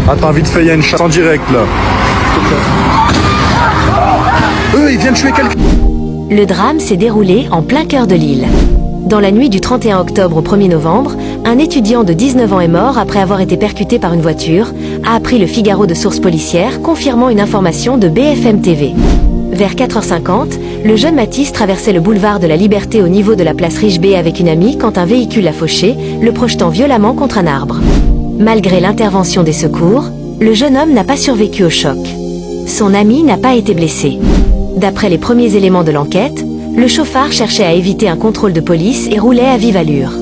Attends, vite fait, il y a une chasse en direct là. Eux, ils viennent tuer quelqu'un. Le drame s'est déroulé en plein cœur de Lille. Dans la nuit du 31 octobre au 1er novembre, un étudiant de 19 ans est mort après avoir été percuté par une voiture, a appris le Figaro de sources policières, confirmant une information de BFM TV. Vers 4h50, le jeune Mathis traversait le boulevard de la Liberté au niveau de la place Richebé avec une amie quand un véhicule l'a fauché, le projetant violemment contre un arbre. Malgré l'intervention des secours, le jeune homme n'a pas survécu au choc. Son ami n'a pas été blessé. D'après les premiers éléments de l'enquête, le chauffard cherchait à éviter un contrôle de police et roulait à vive allure.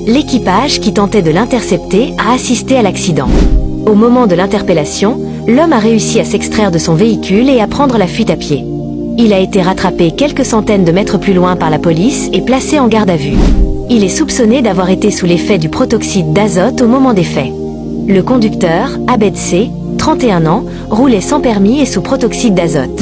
L'équipage, qui tentait de l'intercepter, a assisté à l'accident. Au moment de l'interpellation, l'homme a réussi à s'extraire de son véhicule et à prendre la fuite à pied. Il a été rattrapé quelques centaines de mètres plus loin par la police et placé en garde à vue. Il est soupçonné d'avoir été sous l'effet du protoxyde d'azote au moment des faits. Le conducteur, Abed C., 31 ans, roulait sans permis et sous protoxyde d'azote.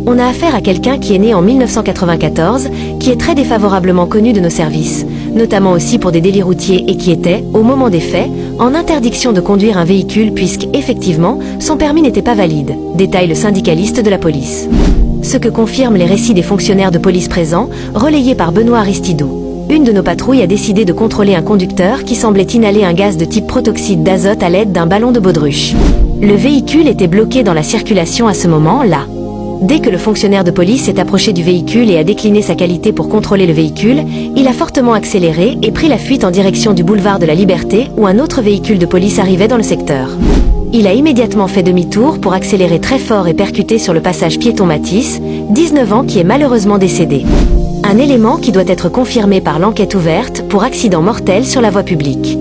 On a affaire à quelqu'un qui est né en 1994, qui est très défavorablement connu de nos services, notamment aussi pour des délits routiers et qui était, au moment des faits, en interdiction de conduire un véhicule puisque, effectivement, son permis n'était pas valide, détaille le syndicaliste de la police. Ce que confirment les récits des fonctionnaires de police présents, relayés par Benoît Aristidou. Une de nos patrouilles a décidé de contrôler un conducteur qui semblait inhaler un gaz de type protoxyde d'azote à l'aide d'un ballon de baudruche. Le véhicule était bloqué dans la circulation à ce moment-là. Dès que le fonctionnaire de police s'est approché du véhicule et a décliné sa qualité pour contrôler le véhicule, il a fortement accéléré et pris la fuite en direction du boulevard de la Liberté où un autre véhicule de police arrivait dans le secteur. Il a immédiatement fait demi-tour pour accélérer très fort et percuter sur le passage piéton Mathis, 19 ans, qui est malheureusement décédé. Un élément qui doit être confirmé par l'enquête ouverte pour accident mortel sur la voie publique.